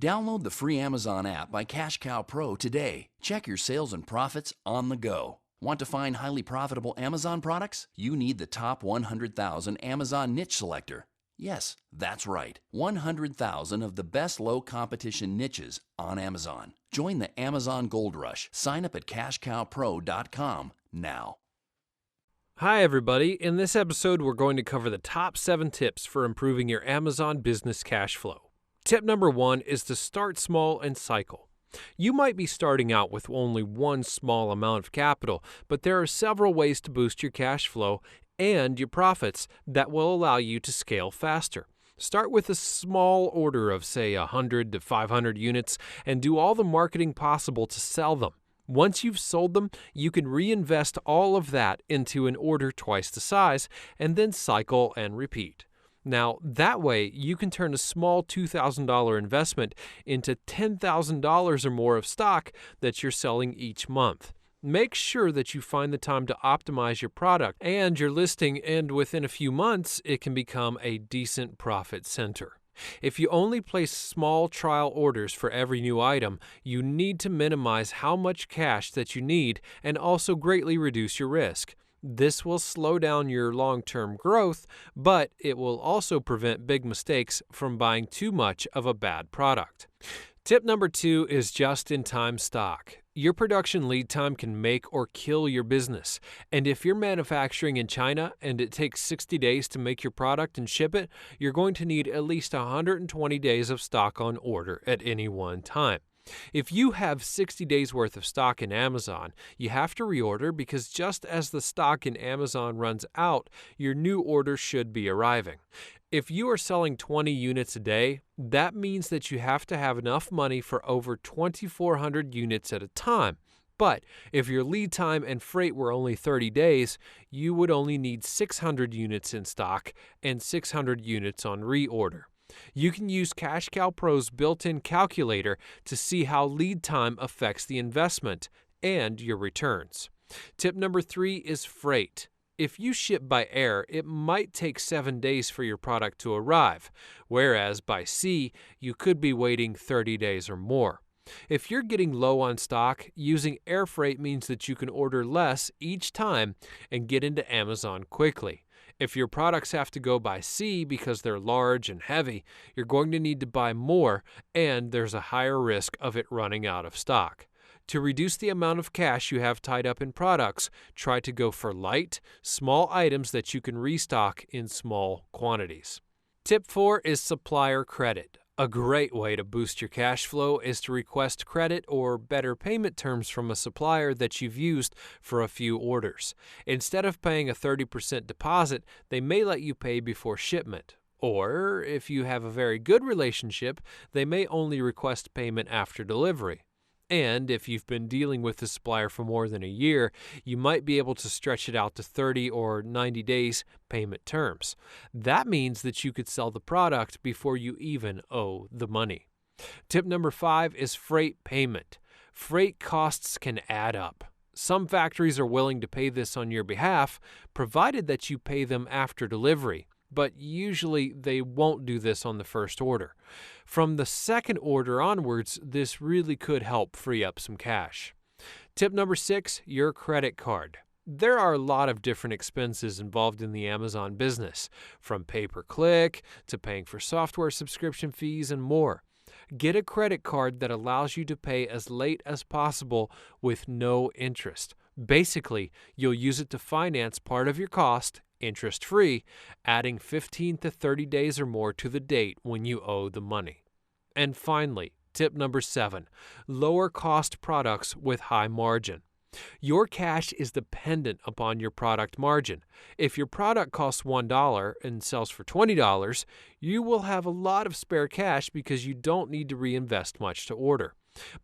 Download the free Amazon app by CashCowPro today. Check your sales and profits on the go. Want to find highly profitable Amazon products? You need the top 100,000 Amazon niche selector. Yes, that's right. 100,000 of the best low competition niches on Amazon. Join the Amazon Gold Rush. Sign up at CashCowPro.com now. Hi everybody, in this episode we're going to cover the top 7 tips for improving your Amazon business cash flow. Tip number 1 is to start small and cycle. You might be starting out with only one small amount of capital, but there are several ways to boost your cash flow and your profits that will allow you to scale faster. Start with a small order of, say, 100 to 500 units and do all the marketing possible to sell them. Once you've sold them, you can reinvest all of that into an order twice the size and then cycle and repeat. Now, that way, you can turn a small $2,000 investment into $10,000 or more of stock that you're selling each month. Make sure that you find the time to optimize your product and your listing, and within a few months, it can become a decent profit center. If you only place small trial orders for every new item, you need to minimize how much cash that you need and also greatly reduce your risk. This will slow down your long-term growth, but it will also prevent big mistakes from buying too much of a bad product. Tip number 2 is just-in-time stock. Your production lead time can make or kill your business. And if you're manufacturing in China and it takes 60 days to make your product and ship it, you're going to need at least 120 days of stock on order at any one time. If you have 60 days worth of stock in Amazon, you have to reorder because just as the stock in Amazon runs out, your new order should be arriving. If you are selling 20 units a day, that means that you have to have enough money for over 2,400 units at a time. But if your lead time and freight were only 30 days, you would only need 600 units in stock and 600 units on reorder. You can use CashCowPro's built-in calculator to see how lead time affects the investment and your returns. Tip number 3 is freight. If you ship by air, it might take 7 days for your product to arrive, whereas by sea, you could be waiting 30 days or more. If you're getting low on stock, using air freight means that you can order less each time and get into Amazon quickly. If your products have to go by sea because they're large and heavy, you're going to need to buy more, and there's a higher risk of it running out of stock. To reduce the amount of cash you have tied up in products, try to go for light, small items that you can restock in small quantities. Tip 4 is supplier credit. A great way to boost your cash flow is to request credit or better payment terms from a supplier that you've used for a few orders. Instead of paying a 30% deposit, they may let you pay before shipment. Or, if you have a very good relationship, they may only request payment after delivery. And if you've been dealing with the supplier for more than a year, you might be able to stretch it out to 30 or 90 days payment terms. That means that you could sell the product before you even owe the money. Tip number 5 is freight payment. Freight costs can add up. Some factories are willing to pay this on your behalf, provided that you pay them after delivery. But usually they won't do this on the first order. From the second order onwards, this really could help free up some cash. Tip number 6, your credit card. There are a lot of different expenses involved in the Amazon business, from pay-per-click to paying for software subscription fees and more. Get a credit card that allows you to pay as late as possible with no interest. Basically, you'll use it to finance part of your cost interest-free, adding 15 to 30 days or more to the date when you owe the money. And finally, tip number 7, lower cost products with high margin. Your cash is dependent upon your product margin. If your product costs $1 and sells for $20, you will have a lot of spare cash because you don't need to reinvest much to order.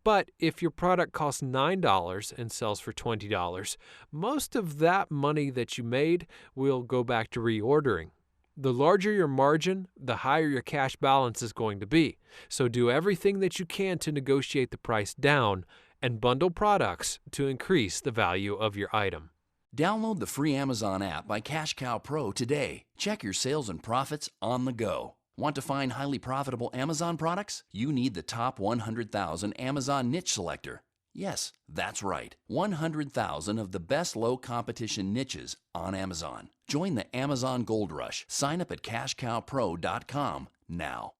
But if your product costs $9 and sells for $20, most of that money that you made will go back to reordering. The larger your margin, the higher your cash balance is going to be. So do everything that you can to negotiate the price down and bundle products to increase the value of your item. Download the free Amazon app by CashCowPro today. Check your sales and profits on the go. Want to find highly profitable Amazon products? You need the top 100,000 Amazon niche selector. Yes, that's right. 100,000 of the best low competition niches on Amazon. Join the Amazon Gold Rush. Sign up at CashCowPro.com now.